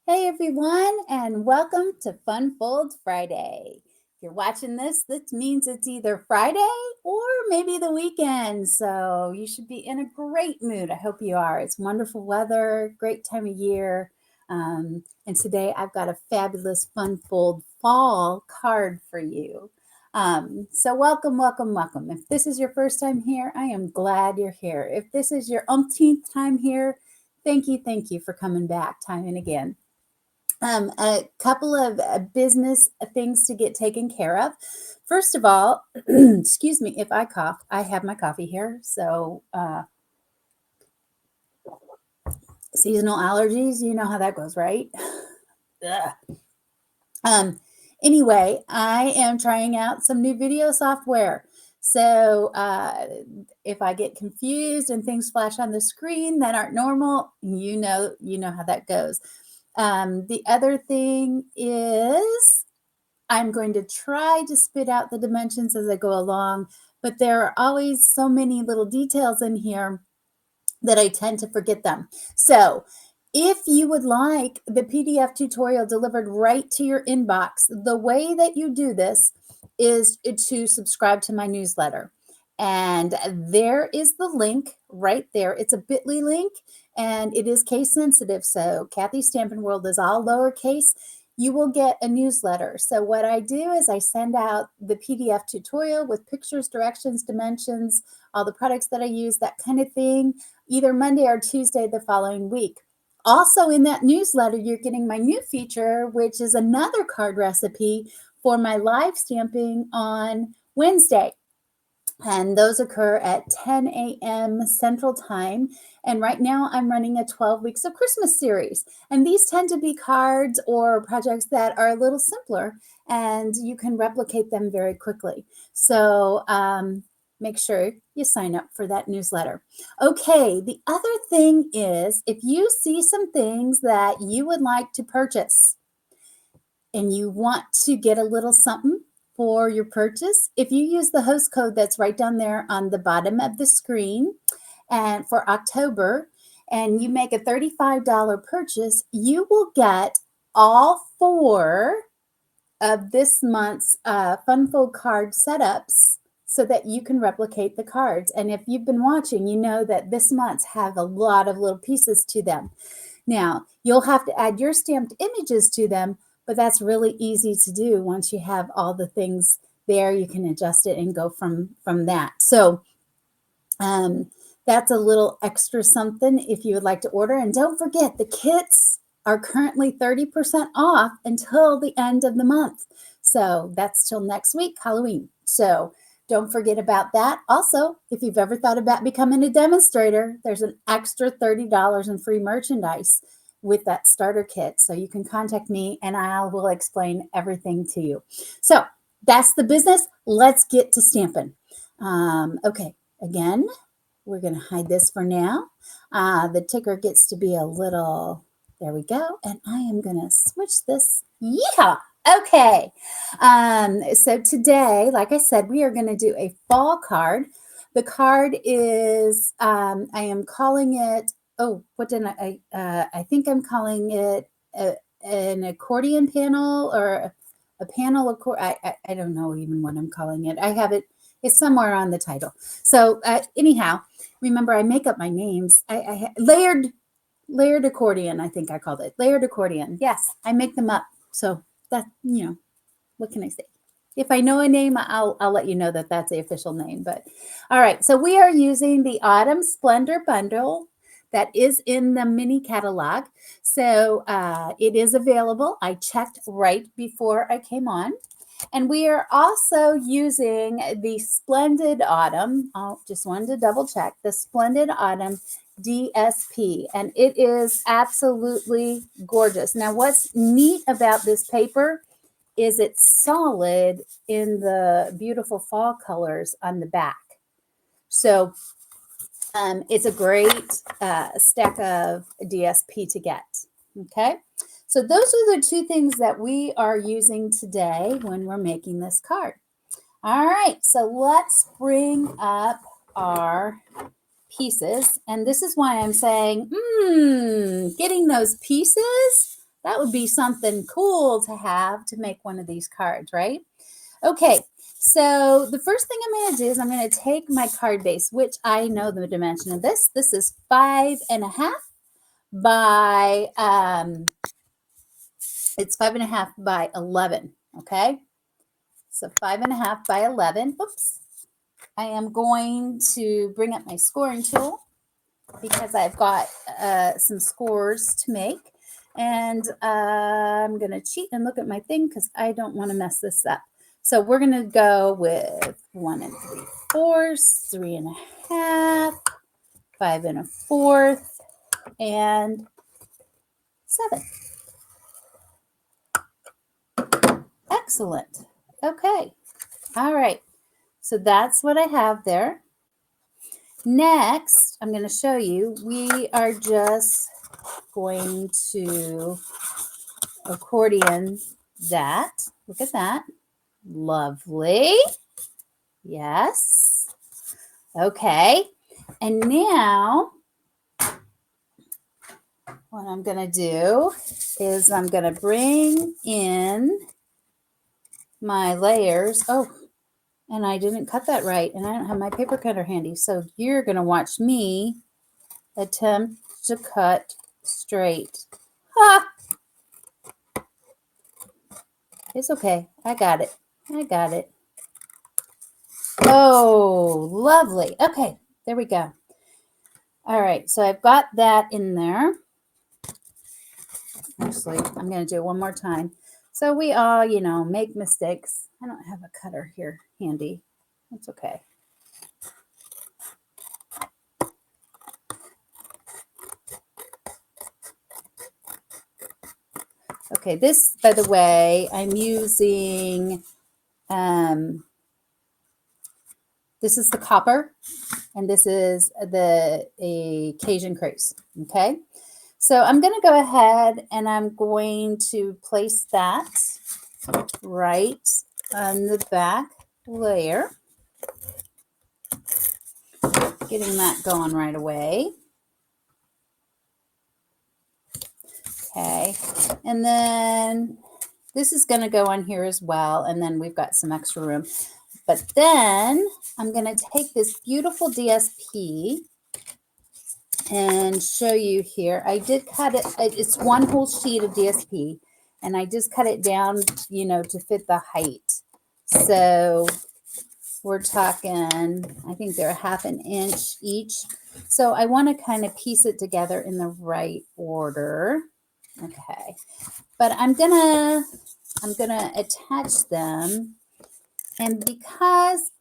Hey everyone, and welcome to Fun Fold Friday. If you're watching this, that means it's either Friday or maybe the weekend. So you should be in a great mood. I hope you are. It's wonderful weather, great time of year. And today I've got a fabulous Fun Fold fall card for you. So welcome, welcome, welcome. If this is your first time here, I am glad you're here. If this is your umpteenth time here, thank you for coming back time and again. A couple of business things to get taken care of. First of all, excuse me if I cough. I have my coffee here. So, seasonal allergies, you know how that goes, right? Ugh. Um, anyway, I am trying out some new video software. So, if I get confused and things flash on the screen that aren't normal, you know how that goes. The other thing is I'm going to try to spit out the dimensions as I go along, but there are always so many little details in here that I tend to forget them. So if you would like the PDF tutorial delivered right to your inbox, the way that you do this is to subscribe to my newsletter. And there is the link right there. It's a bit.ly link and it is case sensitive. So Kathy Stampin' World is all lowercase. You will get a newsletter. So what I do is I send out the PDF tutorial with pictures, directions, dimensions, all the products that I use, that kind of thing, either Monday or Tuesday the following week. Also, in that newsletter, you're getting my new feature, which is another card recipe for my live stamping on Wednesday. And those occur at 10 a.m. Central Time. And right now I'm running a 12 Weeks of Christmas series. And these tend to be cards or projects that are a little simpler and you can replicate them very quickly. So make sure you sign up for that newsletter. Okay, the other thing is if you see some things that you would like to purchase and you want to get a little something for your purchase, if you use the host code that's right down there on the bottom of the screen and for October, and you make a $35 purchase, you will get all 4 of this month's Funfold card setups so that you can replicate the cards. And if you've been watching, you know that this month's have a lot of little pieces to them. Now, you'll have to add your stamped images to them, but that's really easy to do. Once you have all the things there, you can adjust it and go from that. So that's a little extra something if you would like to order. And don't forget, the kits are currently 30% off until the end of the month. So that's till next week, Halloween. So don't forget about that. Also, if you've ever thought about becoming a demonstrator, there's an extra $30 in free merchandise with that starter kit. So you can contact me and I will explain everything to you. So that's the business. Let's get to stamping. Okay, again, we're going to hide this for now. The ticker gets to be a little, there we go. And I am going to switch this. Yeehaw! Okay. So today, like I said, we are going to do a fall card. The card is, I am calling it, what did I think I'm calling it an accordion panel or a panel. I don't know even what I'm calling it. I have it. It's somewhere on the title. So anyhow, remember I make up my names. I layered accordion. I think I called it layered accordion. Yes, I make them up. So that, what can I say? If I know a name, I'll let you know that that's the official name. But all right, so we are using the Autumn Splendor Bundle that is in the mini catalog. So it is available. I checked right before I came on. And we are also using the Splendid Autumn. I just wanted to double check the Splendid Autumn DSP, and it is absolutely gorgeous. Now, what's neat about this paper is it's solid in the beautiful fall colors on the back. So it's a great stack of DSP to get. Okay. So those are the 2 things that we are using today when we're making this card. All right, so let's bring up our pieces. And this is why I'm saying, getting those pieces, That would be something cool to have to make one of these cards, right? Okay, so the first thing I'm going to do is I'm going to take my card base, which I know the dimension of this. This is 5.5 by, it's 5.5 by 11, okay? So 5.5 by 11. Oops. I am going to bring up my scoring tool because I've got some scores to make. And I'm going to cheat and look at my thing because I don't want to mess this up. So we're going to go with 1 3/4, 3.5, 5 1/4, and 7. Excellent. Okay. All right. So that's what I have there. Next, I'm going to show you, we are just going to accordion that. Look at that. Lovely. Yes. Okay. And now what I'm going to do is I'm going to bring in my layers. Oh, and I didn't cut that right, and I don't have my paper cutter handy. So you're going to watch me attempt to cut straight. Ha! It's okay. I got it. I got it. Oh, lovely. Okay, there we go. All right, so I've got that in there. Actually, I'm going to do it one more time. So we all, make mistakes. I don't have a cutter here handy. That's okay. Okay, this, by the way, I'm using, this is the copper, and this is a Cajun crease, okay? So I'm going to go ahead and I'm going to place that right on the back layer. Getting that going right away. Okay, and then this is going to go on here as well, and then we've got some extra room. But then I'm going to take this beautiful DSP and show you here. I did cut it. It's one whole sheet of DSP, and I just cut it down, to fit the height. So we're talking, I think they're 1/2 inch each. So I want to kind of piece it together in the right order. Okay, but I'm gonna attach them, and because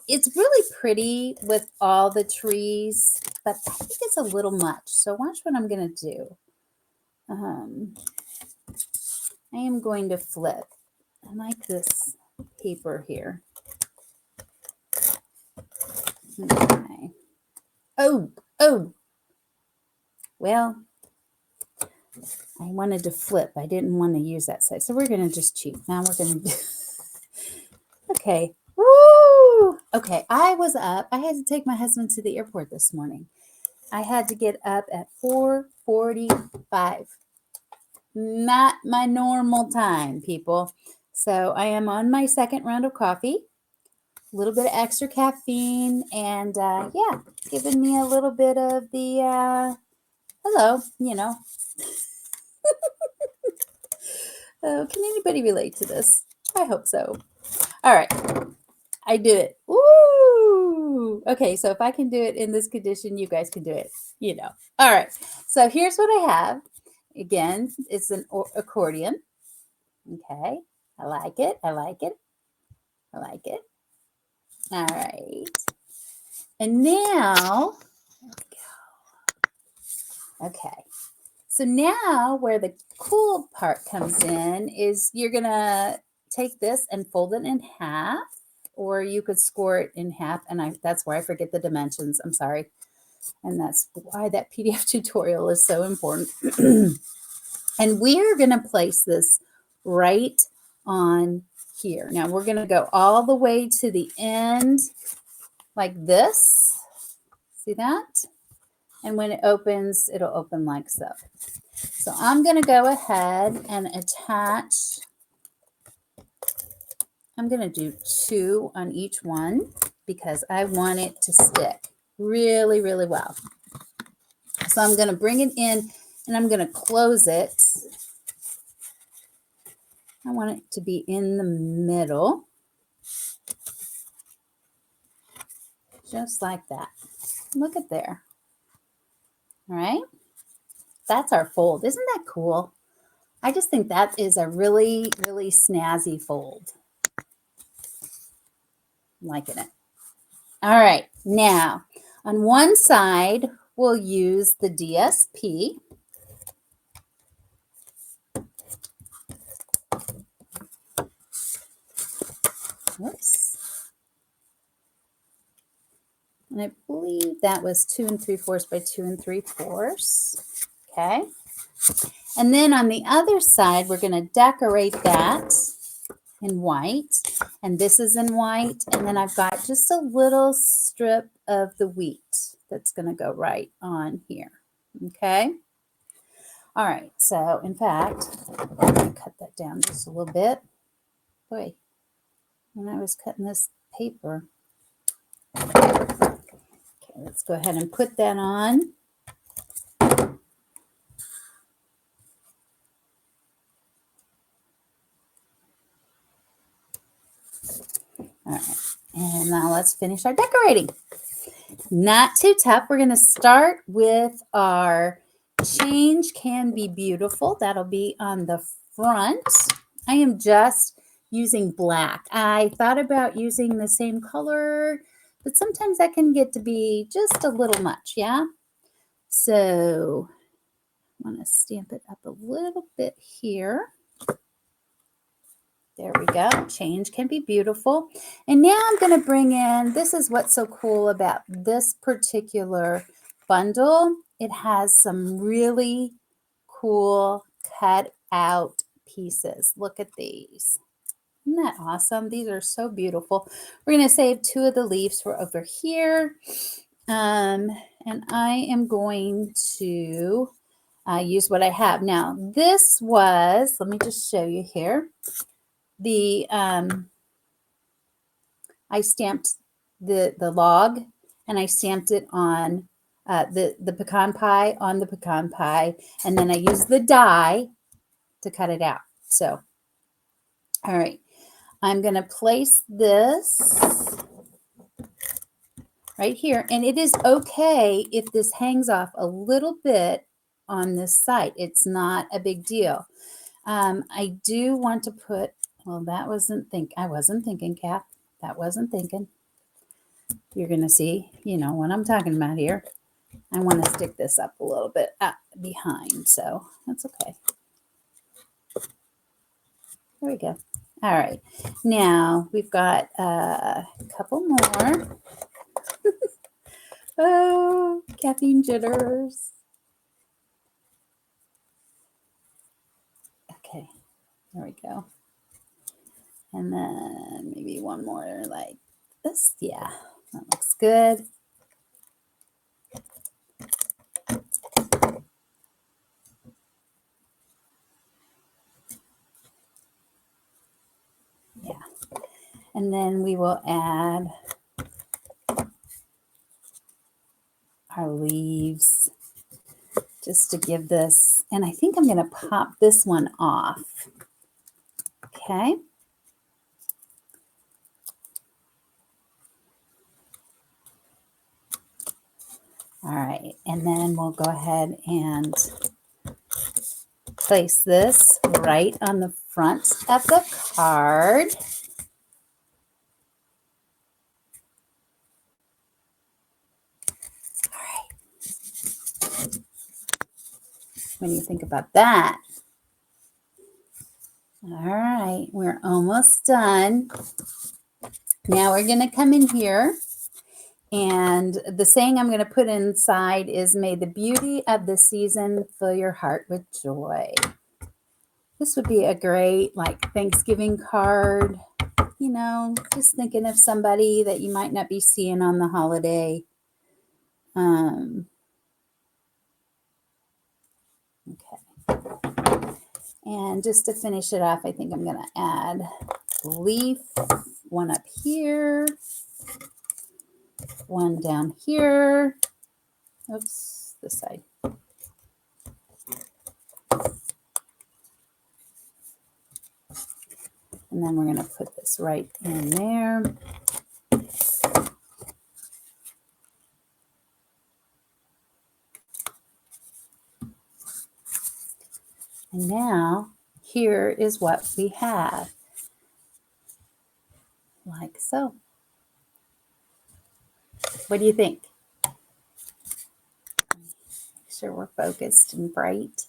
it's really pretty with all the trees, but I think it's a little much. So watch what I'm gonna do. I am going to flip. I like this paper here. Okay. Oh. Well, I wanted to flip. I didn't want to use that side. So we're going to just cheat. Now we're going to do... Okay. Woo! Okay, I was up. I had to take my husband to the airport this morning. I had to get up at 4:45. Not my normal time, people. So I am on my second round of coffee. A little bit of extra caffeine. And yeah, giving me a little bit of the... hello, Oh, can anybody relate to this? I hope so. All right. I did it. Woo! Okay, so if I can do it in this condition, you guys can do it, All right. So here's what I have. Again, it's an accordion. Okay. I like it. I like it. I like it. All right. And now, there we go. Okay. So now where the cool part comes in is you're going to take this and fold it in half, or you could score it in half. And that's where I forget the dimensions. I'm sorry. And that's why that PDF tutorial is so important. And we're going to place this right on here. Now we're going to go all the way to the end like this. See that? And when it opens, it'll open like so. So I'm going to go ahead and attach. I'm going to do 2 on each one because I want it to stick really, really well. So I'm going to bring it in and I'm going to close it. I want it to be in the middle. Just like that. Look at there. All right. That's our fold. Isn't that cool? I just think that is a really, really snazzy fold. I'm liking it. All right. Now, on one side, we'll use the DSP. Whoops. And I believe that was 2 3/4 by 2 3/4. Okay. And then on the other side, we're going to decorate that in white. And this is in white. And then I've got just a little strip of the wheat that's going to go right on here. Okay. All right. So in fact, I'm going to cut that down just a little bit. Boy, when I was cutting this paper. Okay, let's go ahead and put that on. All right, and now let's finish our decorating. Not too tough. We're going to start with our change can be beautiful. That'll be on the front. I am just using black. I thought about using the same color, but sometimes that can get to be just a little much, yeah? So I want to stamp it up a little bit here. There we go. Change can be beautiful. And now I'm going to bring in, this is what's so cool about this particular bundle. It has some really cool cut out pieces. Look at these. Isn't that awesome? These are so beautiful. We're going to save 2 of the leaves for over here. And I am going to use what I have. Now, this was, let me just show you here. The I stamped the log and I stamped it on the pecan pie on the pecan pie, and then I used the die to cut it out. So, all right, I'm going to place this right here, and it is okay if this hangs off a little bit on this side. It's not a big deal. I do want to put, well, I wasn't thinking, Kath. That wasn't thinking. You're going to see, what I'm talking about here. I want to stick this up a little bit behind, so that's okay. There we go. All right. Now we've got a couple more. Oh, caffeine jitters. Okay. There we go. And then maybe one more like this. Yeah, that looks good. Yeah. And then we will add our leaves just to give this, and I think I'm going to pop this one off. Okay. All right, and then we'll go ahead and place this right on the front of the card. All right. When you think about that. All right, we're almost done. Now we're going to come in here, and the saying I'm going to put inside is, may the beauty of the season fill your heart with joy. This would be a great Thanksgiving card, just thinking of somebody that you might not be seeing on the holiday. And just to finish it off, I think I'm going to add leaf, one up here, one down here. Oops, this side. And then we're going to put this right in there. And now here is what we have, like so. What do you think? Make sure we're focused and bright,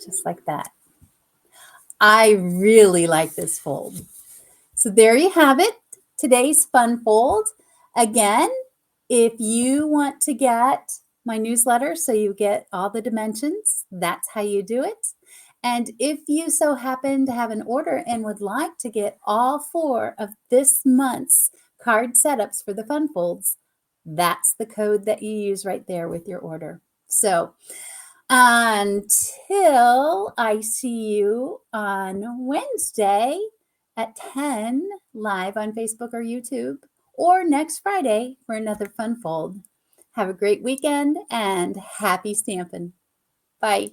just like that. I really like this fold. So there you have it, today's fun fold. Again, if you want to get my newsletter so you get all the dimensions, that's how you do it. And if you so happen to have an order and would like to get all 4 of this month's card setups for the fun folds, that's the code that you use right there with your order. So until I see you on Wednesday at 10 live on Facebook or YouTube, or next Friday for another fun fold. Have a great weekend and happy stamping. Bye.